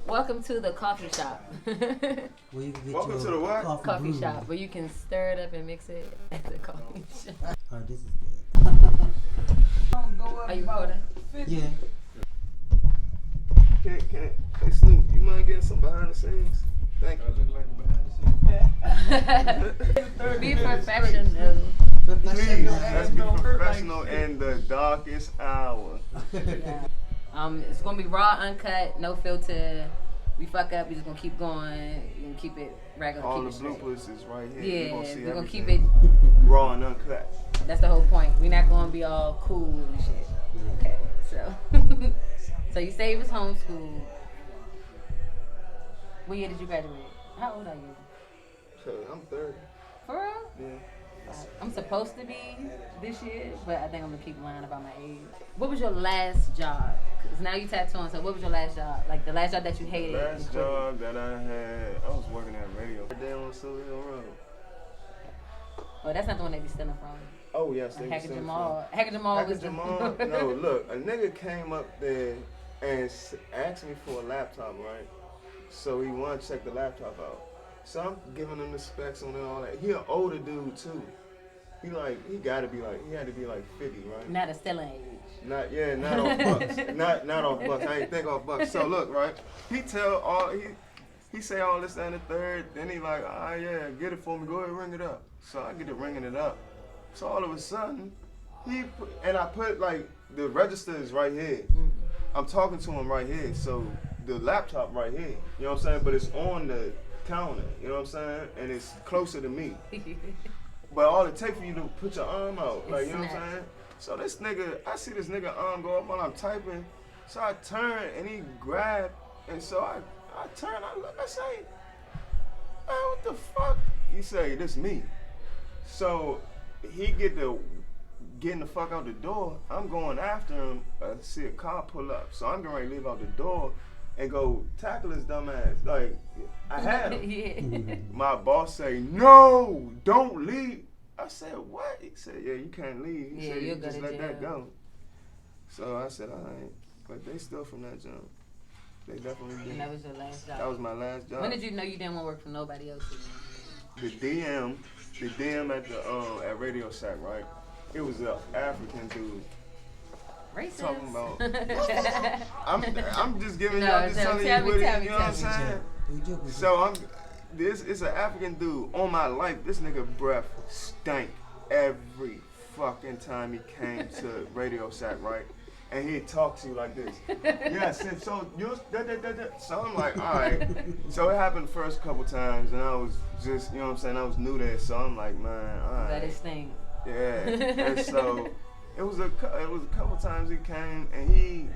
Welcome to the coffee shop. Where you can get Welcome to the what? Coffee shop, where you can stir it up and mix it at the coffee shop. Alright, this is good. Are you recording? Yeah. Hey Snoop, you mind getting some behind the scenes? Thank you. Be professional. Please, let's be professional in the darkest hour. Yeah. It's gonna be raw, uncut, no filter. We fuck up, we just gonna keep going. We're gonna keep it regular. All keep the it straight. bloopers is right here. Yeah, we're gonna keep it raw and uncut. That's the whole point. We're not gonna be all cool and shit. Okay, so so you say you was homeschooled. What year did you graduate? How old are you? I'm 30. For real? Yeah. I'm supposed to be this year, but I think I'm gonna keep lying about my age. What was your last job? Cause now you tattooing, so what was your last job? Like the last job that you hated? Last job that I had, I was working at radio. Down on Silver Hill Road. Oh, that's not the one they be stealing from. Oh yes, they Hacker was Jamal. Hacker Jamal was Jamal. No, look, a nigga came up there and asked me for a laptop, right? So he wanted to check the laptop out. So I'm giving him the specs on it and all that. He an older dude too. He had to be like 50, right? not a stealing age. Not off bucks. not off bucks. I ain't think off bucks. So look, right? He say all this and the third. Then he like, yeah, get it for me. Go ahead, ring it up. So I get to ringing it up. So all of a sudden, I put like the register is right here. I'm talking to him right here. So the laptop right here. You know what I'm saying? But it's on the counter. You know what I'm saying? And it's closer to me. But all it takes for you to put your arm out, like, you know what I'm saying? So I see this nigga arm go up while I'm typing. So I turn and he grabbed, and so I turn, I look, I say, man, what the fuck? He say, this me. So he getting the fuck out the door. I'm going after him. I see a car pull up. So I'm getting ready to leave out the door and go tackle his dumb ass. Like, I had him. Yeah. My boss say, no, don't leave. I said, what? He said, yeah, you can't leave. He said, you just let that go. So I said, all right. But they still from that jump. They definitely did. And that was your last job? That was my last job. When did you know you didn't want to work for nobody else again? The DM at the at Radio Shack, right? It was an African dude. Racist. Talking about. I'm just giving y'all, just telling you what it is, you know what I'm saying? So it's an African dude. On my life, this nigga breath stank every fucking time he came to Radio Shack, right? And he'd talk to you like this. Yeah, so you so I'm like, all right. So it happened the first couple times, and I was just, you know what I'm saying, I was new there, so I'm like, man, all right. That is thing. Yeah, and so it was a couple times he came, and he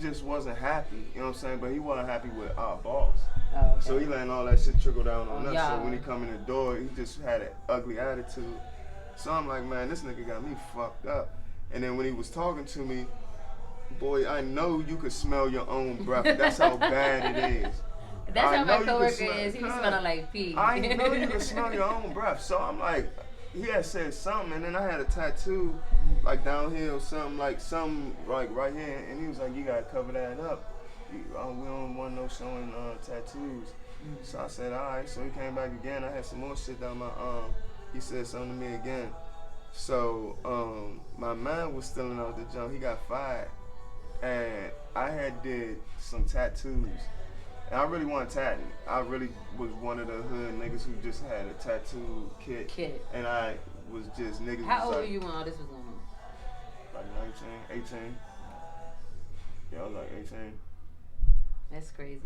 just wasn't happy, you know what I'm saying, but he wasn't happy with our boss. Oh, okay. So he letting all that shit trickle down on us. Yeah. So when he come in the door, he just had an ugly attitude. So I'm like, man, this nigga got me fucked up. And then when he was talking to me, boy, I know you could smell your own breath. That's how bad it is. That's how my coworker is. He was smelling like pee. I know you can smell your own breath. So I'm like, he had said something, and then I had a tattoo, like down here or something, like right here. And he was like, you gotta cover that up. We don't want no showing tattoos. So I said, all right. So he came back again. I had some more shit down my arm. He said something to me again. So my man was stealing out the jump. He got fired, and I had did some tattoos. And I really wasn't tatting. I really was one of the hood niggas who just had a tattoo kit. And I was just niggas. How old were you when all this was going on? Like 19, 18. Yeah, I was like 18. That's crazy.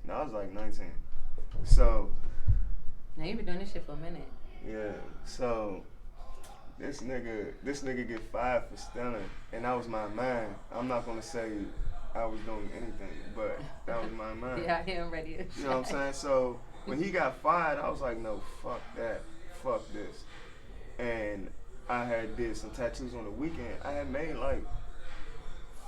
No, I was like 19. So. Now you've been doing this shit for a minute. Yeah. So this nigga get fired for stealing, and that was my man. I'm not gonna say I was doing anything, but that was my man. Yeah, I am ready to You know what I'm saying? So when he got fired, I was like, no, fuck that. Fuck this. And I had did some tattoos on the weekend. I had made like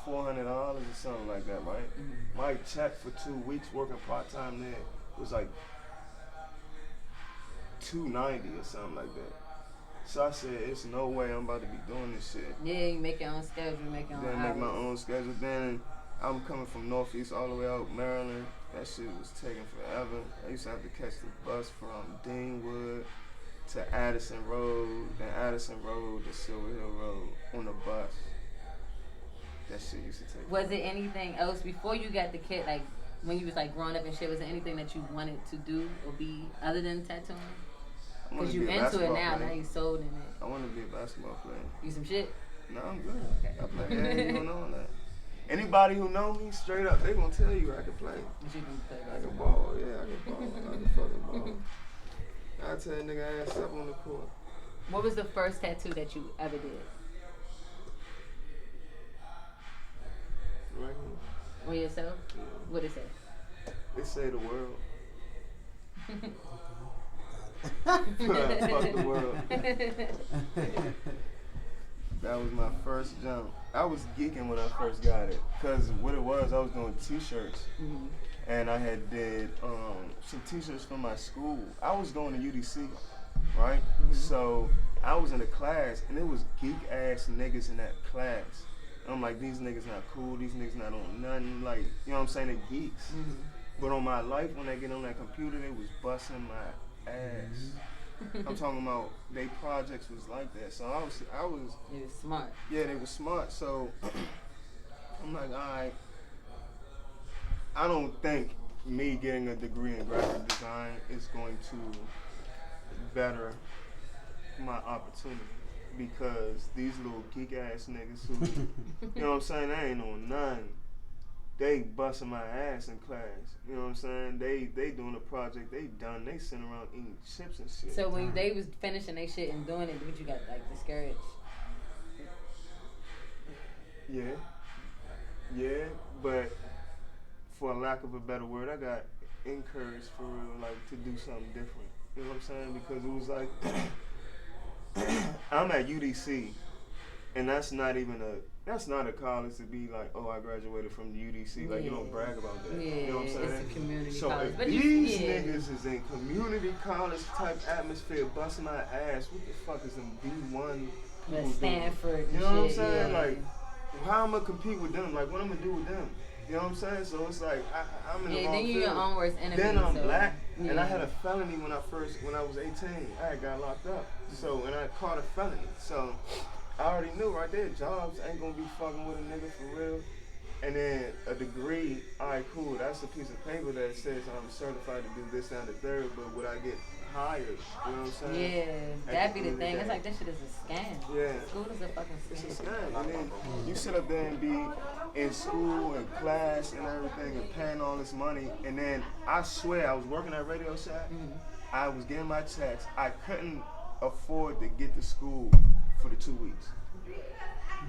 $400 or something like that, right? Mm-hmm. My check for 2 weeks working part-time there was like $290 or something like that. So I said, it's no way I'm about to be doing this shit. Yeah, you make your own schedule, make your own hours. Make my own schedule. Then I'm coming from Northeast all the way out Maryland. That shit was taking forever. I used to have to catch the bus from Deanwood to Addison Road, then Addison Road to Silver Hill Road on the bus. That shit used to take. Was it anything else before you got the kid, like when you was like growing up and shit? Was there anything that you wanted to do or be other than tattooing? Because you into it now. Now you sold in it. I want to be a basketball player. You some shit? No, I'm good. Okay. I play. Yeah, you don't know that. Anybody who know me straight up, they gonna tell you I can play. But you can play I can basketball. ball. Yeah, I can ball. I can fucking ball. I tell that nigga ass up on the court. What was the first tattoo that you ever did? Right here. On yourself? Yeah. What it say? They say the world. Fuck the world. That was my first jump. I was geeking when I first got it. Because what it was, I was doing t-shirts. Mm-hmm. And I had did some t-shirts for my school. I was going to UDC, right? Mm-hmm. So I was in a class, and it was geek-ass niggas in that class. And I'm like, these niggas not cool. These niggas not on nothing. Like, you know what I'm saying? They geeks. Mm-hmm. But on my life, when they get on that computer, they was busting my ass. I'm talking about they projects was like that. So I was. You was smart. Yeah, they was smart. So I'm like, all right. I don't think me getting a degree in graphic design is going to better my opportunity because these little geek ass niggas who, you know what I'm saying, they ain't on none. They busting my ass in class. You know what I'm saying? They doing a project, they done, they sitting around eating chips and shit. So when they was finishing their shit and doing it, what you got like discouraged? Yeah, but for lack of a better word, I got encouraged for real, like to do something different. You know what I'm saying? Because it was like I'm at UDC, and that's not a college to be like, oh, I graduated from the UDC. Like, you don't brag about that. Yeah, you know what I'm saying? it's a community so college. if But these niggas is in community college type atmosphere, busting my ass, what the fuck is them D1? But Stanford and you know what I'm shit, saying? yeah. Like, how I'm gonna compete with them? Like, what I'm gonna do with them? You know what I'm saying? So it's like I'm in the wrong then you field. your own worst enemy. Then I'm so, black, yeah. and I had a felony when I was 18. I had got locked up. So, and I caught a felony. So, I already knew right there, jobs ain't gonna be fucking with a nigga for real. And then a degree, all right, cool. That's a piece of paper that says I'm certified to do this, that, and the third. But would I get hired? You know what I'm saying? Yeah, that'd be the thing. It's like that shit is a scam. Yeah. School is a fucking It's a scam. scam. And then you sit up there and be in school and class and everything and paying all this money. And then I swear, I was working at Radio Shack. Mm-hmm. I was getting my checks. I couldn't afford to get to school for the 2 weeks.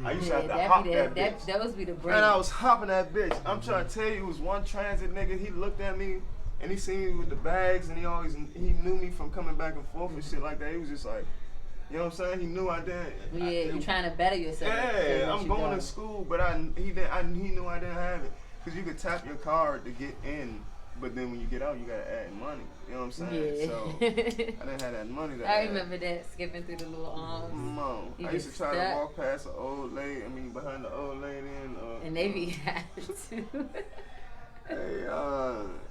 I used to have to hop that bitch. Those be the brain. And I was hopping that bitch. I'm trying to tell you, it was one transit nigga. He looked at me and he seen me with the bags and he knew me from coming back and forth and shit like that. He was just like, you know what I'm saying? He knew I didn't. Yeah, you trying to better yourself. Yeah, I'm going to school, but he knew I didn't have it. Because you could tap your card to get in, but then when you get out, you got to add money. You know what I'm saying? Yeah. So I didn't have that money. I remember that, skipping through the little arms. Mom, I used to try to walk past an old lady, behind the old lady. And they be happy too. Hey,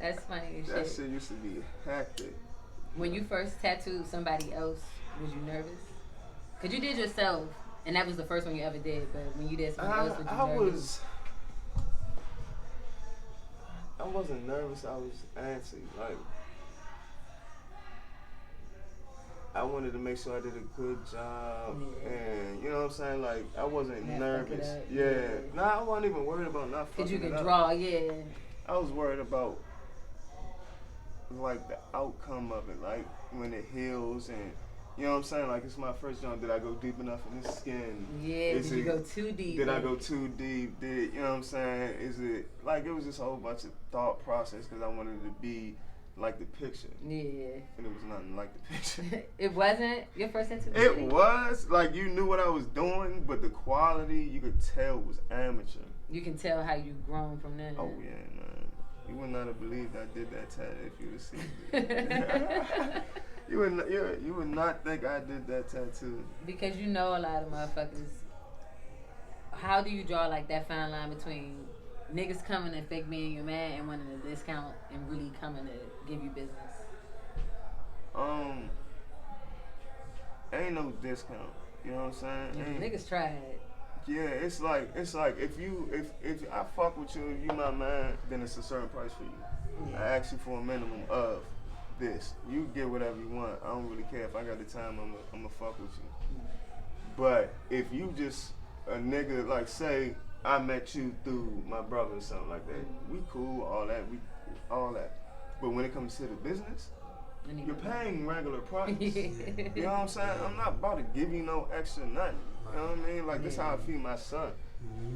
that's funny as that shit. shit used to be hectic. When you first tattooed somebody else, was you nervous? Because you did yourself, and that was the first one you ever did, but when you did somebody else, was you nervous? I wasn't nervous, I was antsy. Like, I wanted to make sure I did a good job, and you know what I'm saying? Like, I wasn't nervous. Yeah. Nah, I wasn't even worried about not fucking it up. 'Cause you could draw, yeah. I was worried about, like, the outcome of it, like, when it heals, and, you know what I'm saying? Like, it's my first job. Did I go deep enough in the skin? Yeah, did you go too deep? Did I go too deep? You know what I'm saying? Is it, like, it was just a whole bunch of thought process, because I wanted it to be like the picture. Yeah. And it was nothing like the picture. It wasn't your first tattoo? It was. Like, you knew what I was doing, but the quality, you could tell was amateur. You can tell how you've grown from there. Oh, yeah, man. You would not have believed I did that tattoo if you would have seen it. You would not think I did that tattoo. Because you know a lot of motherfuckers. How do you draw, like, that fine line between niggas coming to fake being your man and wanting a discount and really coming to give you business? Ain't no discount. You know what I'm saying? Niggas tried. Yeah, it's like if I fuck with you, if you my man, then it's a certain price for you. Yeah. I ask you for a minimum of this. You get whatever you want. I don't really care. If I got the time, I'ma fuck with you. But if you just a nigga, like say I met you through my brother or something like that, we cool, all that. But when it comes to the business, you're paying regular price. You know what I'm saying? I'm not about to give you no extra nothing. You know what I mean? Like this how I feed my son.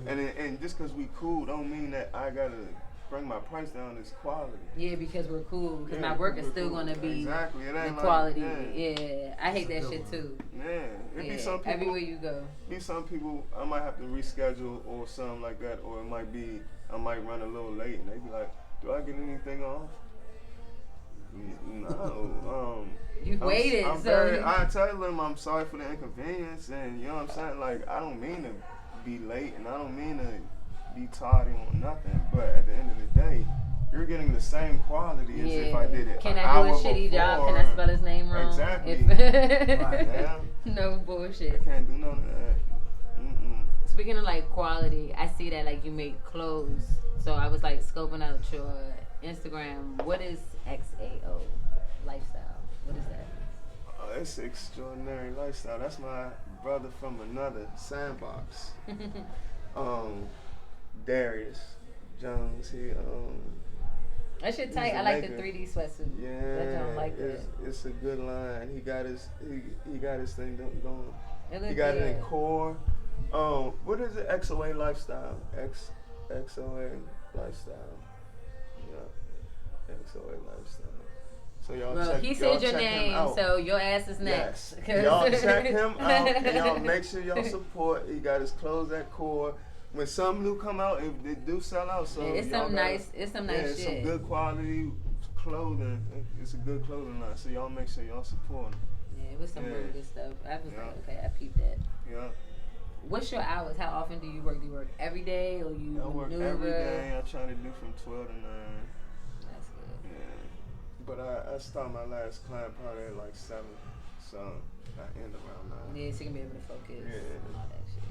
And just cause we cool don't mean that I gotta bring my price down. It's quality. Yeah, because we're cool. Because my work is still gonna be exactly. It ain't the quality. Like, yeah, I hate that shit too. Yeah, it be some people. Everywhere you go. Be some people. I might have to reschedule or something like that, or it might be I might run a little late, and they be like, "Do I get anything off?" No. You waited. I tell them I'm sorry for the inconvenience, and you know what I'm saying. Like I don't mean to be late, and I don't mean to be tardy on nothing. But at the end of the day, you're getting the same quality as if I did it. Can I do a shitty job? Can I spell his name wrong? Exactly. No bullshit. I can't do none of that. Speaking of like quality, I see that like you make clothes. So I was like scoping out your Instagram. What is XAO lifestyle? What is that? It's extraordinary lifestyle. That's my brother from another sandbox. Darius Jones. He that shit tight. I like the 3D sweatsuit. Yeah, that don't like that. It's a good line. He got his thing going. He got good. it in core. What is it? XOA lifestyle. XOA lifestyle. Yeah, XOA lifestyle. So y'all he said your name, so your ass is next. Yes. Y'all check him out, and y'all make sure y'all support. He got his clothes at core. When some new come out, if they do sell out, so it's some nice shit. It's some good quality clothing. It's a good clothing line, so y'all make sure y'all support. Yeah, it was some really good stuff. I was like, okay, I peeped that. Yeah. What's your hours? How often do you work? Do you work every day, or you I work maneuver? every day. I try to do from 12 to 9. That's good. Yeah. But I start my last client probably at like 7, so I end around 9. Yeah, so you can be able to focus and all that shit.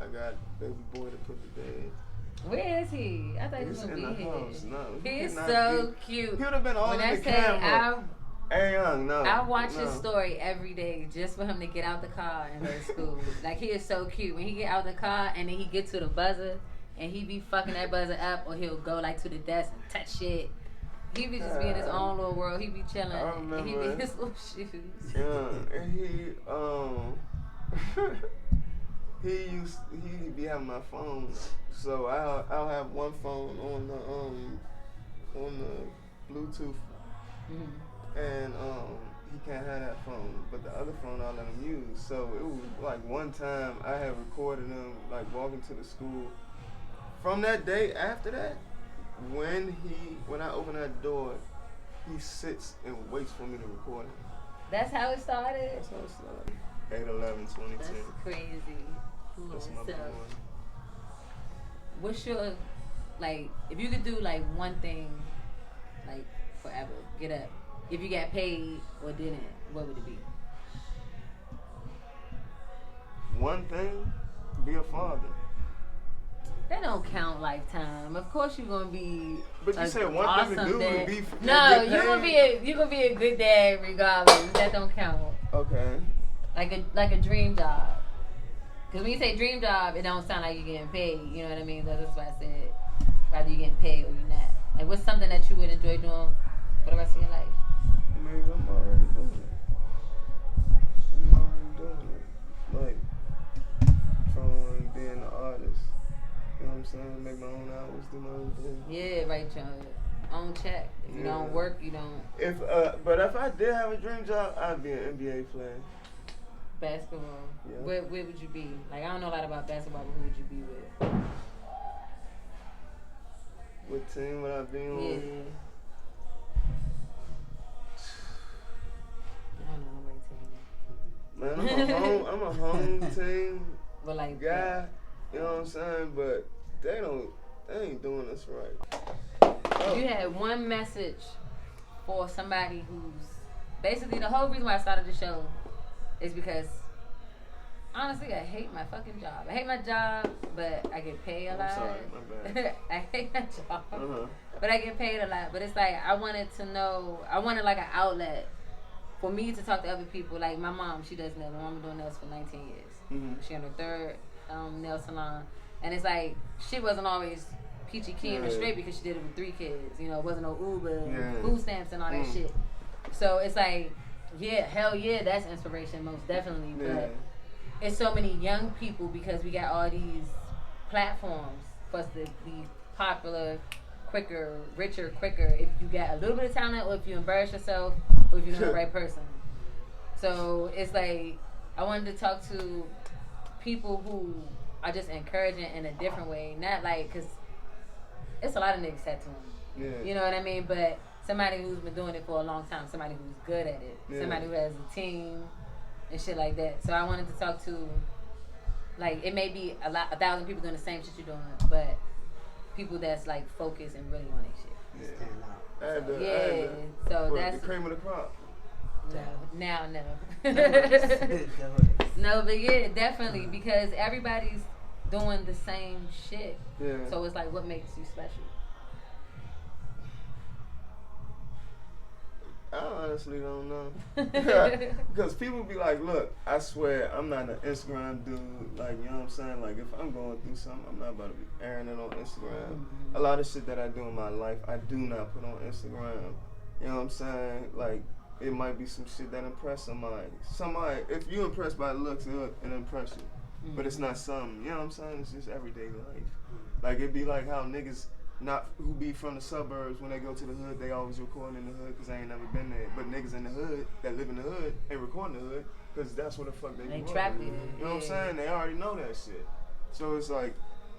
I got baby boy to put to bed. Where is he? I thought he was He's gonna in be the here. house. No, He's so cute. He would have been all in the camera. Hey, young, no. I watch his story every day just for him to get out the car and go to school. Like, he is so cute. When he get out the car and then he get to the buzzer and he be fucking that buzzer up, or he'll go like to the desk and touch shit. He be just be in his own little world. He be chilling. I remember. And he be in his little shoes. Yeah, and he be having my phone, so I'll have one phone on the Bluetooth, and he can't have that phone, but the other phone I'll let him use. So it was like one time I had recorded him like walking to the school. From that day after that, when I open that door, he sits and waits for me to record him. That's how it started? That's how it started. 8/11/2010. That's crazy. That's my boy. What's your, like, if you could do like one thing, like forever, get up. If you got paid or didn't, what would it be? One thing, be a father. That don't count lifetime. Of course you're gonna be. But you said one awesome thing to do dad. would be. No, you're gonna be a good dad regardless. That don't count. Okay. Like a dream job. Because when you say dream job, it don't sound like you're getting paid. You know what I mean? That's why I said whether you're getting paid or you're not. Like, what's something that you would enjoy doing for the rest of your life? Maybe I'm already doing it. Like, drawing, being an artist. You know what I'm saying? Make my own hours, do my own thing. Yeah, right, your own check. If you don't work, you don't. But if I did have a dream job, I'd be an NBA player. Basketball. Yeah. Where would you be? Like, I don't know a lot about basketball, but who would you be with? What team would I be on? Yeah. I don't know nobody team. Man, I'm a home team but like guy. You know what I'm saying? But they they ain't doing this right. If you had one message for somebody who's basically the whole reason why I started the show is because honestly I hate my fucking job. I hate my job, but I get paid a lot. I'm sorry, my bad. I hate my job, but I get paid a lot. But it's like I wanted like an outlet for me to talk to other people. Like my mom, she does nails. My mom been doing nails for 19 years. She on her third nail salon, and it's like shit wasn't always peachy keen and straight because she did it with 3 kids. You know, it wasn't no Uber, food stamps, and all that shit. So it's like, yeah, hell yeah, that's inspiration, most definitely. But it's so many young people because we got all these platforms for us to be popular quicker, richer, quicker. If you got a little bit of talent, or if you embarrass yourself, or if you're the right person. So it's like I wanted to talk to people who are just encouraging in a different way, not like because it's a lot of niggas tattooing. Yeah. You know what I mean? But somebody who's been doing it for a long time, somebody who's good at it, somebody who has a team and shit like that. So I wanted to talk to, like, it may be 1,000 people doing the same shit you're doing, but people that's like focused and really on that shit. Yeah. So that's the cream of the crop. No. No, but yeah, definitely, because everybody's doing the same shit. Yeah. So it's like, what makes you special? I honestly don't know. Because people be like, look, I swear, I'm not an Instagram dude. Like, you know what I'm saying? Like, if I'm going through something, I'm not about to be airing it on Instagram. A lot of shit that I do in my life, I do not put on Instagram. You know what I'm saying? Like, it might be some shit that impress somebody. If you impressed by the looks, it'll impress you. But it's not something, you know what I'm saying? It's just everyday life. Like, it'd be like how niggas who be from the suburbs, when they go to the hood, they always recording in the hood because they ain't never been there. But niggas in the hood that live in the hood ain't recording the hood because that's what the fuck they do. Trapped it. You know what I'm saying? They already know that shit. So it's like,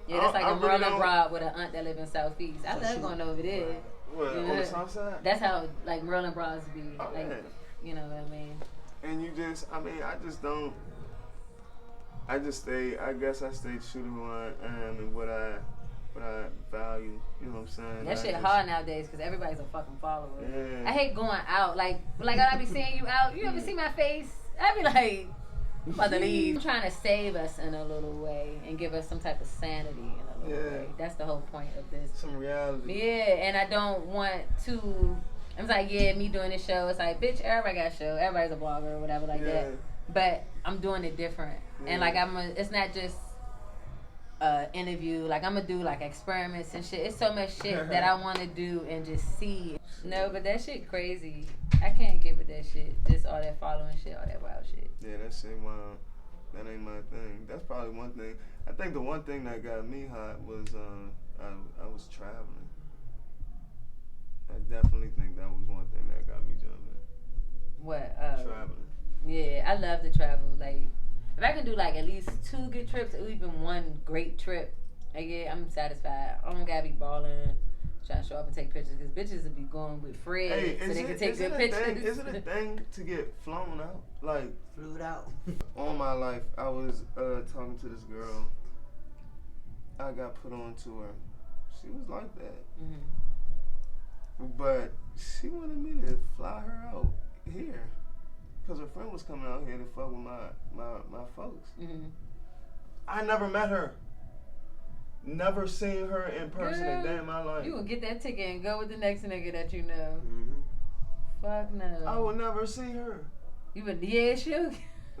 yeah, that's like a Merlin Broad with an aunt that live in Southeast. I love going over there. What, on the south side? That's how like Merlin Broads be. Like, you know what I mean? And you just, I guess I stay true to who I am and what I value, you know what I'm saying? That shit hard nowadays because everybody's a fucking follower. Yeah. I hate going out. Like when I be seeing you out, you ever see my face? I be like, I'm about to leave. I'm trying to save us in a little way and give us some type of sanity in a little way. That's the whole point of this. Some reality. Yeah, and I don't want to, I'm like, yeah, me doing this show, it's like, bitch, everybody got a show. Everybody's a blogger or whatever like that. But I'm doing it different. And like it's not just interview, like I'm gonna do like experiments and shit. It's so much shit that I want to do and just see. No, but that shit crazy. I can't give it that shit. Just all that following shit, all that wild shit. Yeah, that shit wild. That ain't my thing. That's probably one thing. I think the one thing that got me hot was I was traveling. I definitely think that was one thing that got me jumping. What? Traveling. Yeah, I love to travel. Like, if I can do like at least 2 good trips or even 1 great trip, like, yeah, I'm satisfied. I don't gotta be balling, trying to show up and take pictures, because bitches would be going with Fred so they can take good pictures. Is it a thing to get flown out? Like, flew out? All my life, I was talking to this girl. I got put on to her. She was like that. But she wanted me to fly her out here. Because her friend was coming out here to fuck with my folks. I never met her. Never seen her in person a day in my life. You will get that ticket and go with the next nigga that you know. Fuck no. I will never see her. You would, yeah, sure.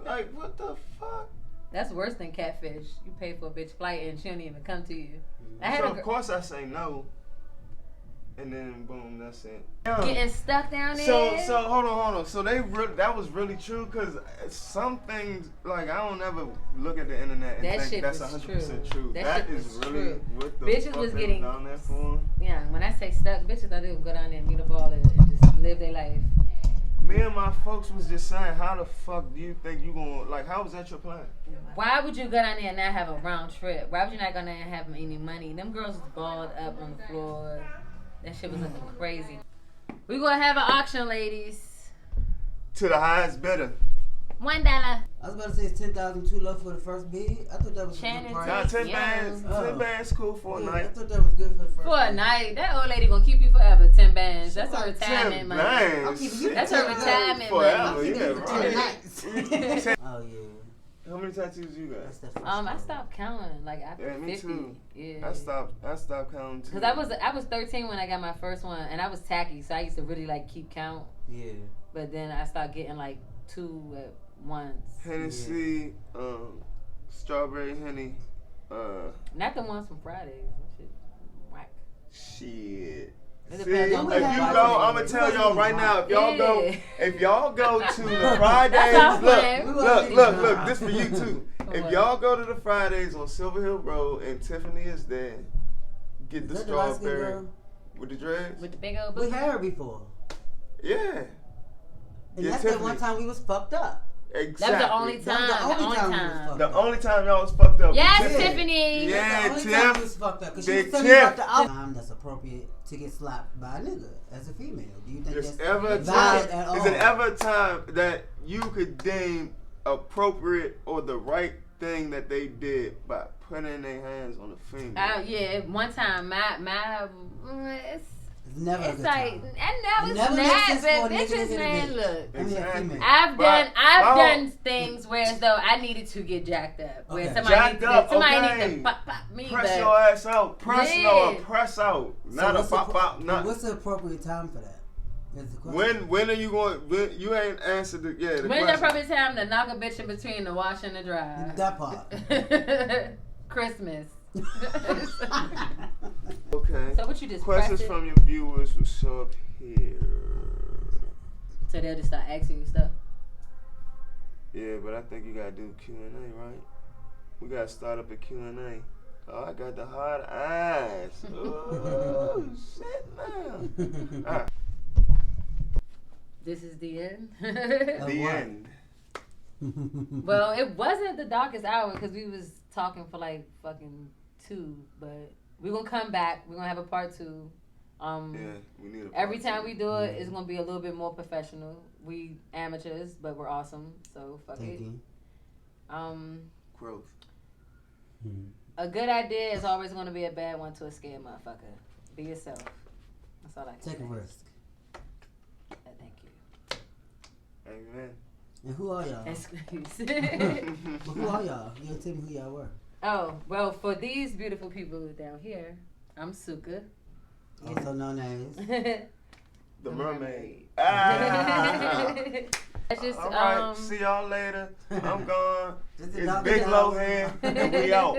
Like, what the fuck? That's worse than catfish. You pay for a bitch flight and she don't even come to you. So of course I say no. And then boom, that's it. Getting stuck down there. So hold on. So that was really true, because some things, like, I don't ever look at the internet and think that's 100% true. That is really what the bitches fuck was they getting down there for. Yeah, when I say stuck, bitches thought they would go down there and meet a baller and just live their life. Me and my folks was just saying, how the fuck do you think you gonna, like, how was that your plan? Why would you go down there and not have a round trip? Why would you not go down there and have any money? Them girls was balled up on the floor. That shit was looking crazy. We gonna have an auction, ladies. To the highest bidder. $1. I was about to say it's 10,000 too low for the first bid. I thought that was a Shannon good price. Nah, 10 bands. Oh. 10 bands cool for a Yeah, I night. thought that was good for the first For a bid. night, that old lady gonna keep you forever. 10 bands. That's her 10 retirement money. bands. I'm keeping you That's for her 10 retirement Forever, I'm keeping yeah, you for 10 right. nights. Oh yeah. How many tattoos you got? That's the first I one. stopped counting like after Yeah, me 50. too. Yeah. I stopped counting too. Cause I was 13 when I got my first one, and I was tacky, so I used to really like keep count. Yeah. But then I started getting like 2 at once. Hennessy, strawberry Henny, Not the ones from Fridays. That shit whack. shit. It See, depends if on you what go, Friday I'm gonna is. tell y'all right now. If y'all Yeah. go to the Fridays, That's our plan. look, this for you too. If What? y'all go to the Fridays on Silver Hill Road and Tiffany is there, get the Is that the light-skinned strawberry girl? with the dreads. With the big old We booty. had her before. Yeah, And Yeah, that's Tiffany. that one time we was fucked up. exactly. That was the only time. That was the only time we was time. fucked The up. only time y'all was fucked up. Yes, was Tiffany. Tiffany. Yeah, That's the only Tiff. time we was fucked up. Cause she Big was telling Tiff. me about the time that's appropriate to get slapped by a nigga as a female. Do you think Is that's ever a valid time? at all? Is it ever a time that you could deem appropriate or the right thing that they did by putting their hands on a female? Yeah, one time my It's never a it's good like time. I know It it's never not, makes sense for a but nigga to bitches, get a man, bitch. look. I mean, a Exactly. female. I've But- done things where as though I needed to get jacked up. Where Okay. somebody Jacked needs up, to, somebody okay. needs to pop me. Press but your ass out. Press Yeah. press out. So Not a what's the pop pop. Not. What's the appropriate time for that? Is the question. When are you going? When, you ain't answered the the when's the question. appropriate time to knock a bitch in between the wash and the dry? That part. Christmas. Okay. So what you just Questions press it? from your viewers will show up here. So they'll just start asking you stuff. Yeah, but I think you gotta do Q&A, right? We gotta start up a Q&A. Oh, I got the hard eyes. Oh, shit now. All right, This is the end. the what? end. Well, it wasn't the darkest hour because we was talking for like fucking 2, but we're gonna come back. We're gonna have a part 2. Yeah, we need a Every part time two. we do it, it's gonna be a little bit more professional. We amateurs, but we're awesome. So fuck Thank it. you. Growth. A good idea is always gonna be a bad one to a scared motherfucker. Be yourself. That's all I can Take say. a risk. Thank you. Amen. And who are y'all? Excuse. But who are y'all? You gotta tell me who y'all were. Oh well, for these beautiful people down here, I'm Suka. Also known as. The mermaid. Ah. That's just All right. See y'all later. I'm gone. Just a It's dog Big in the Low house. Hand, and we out.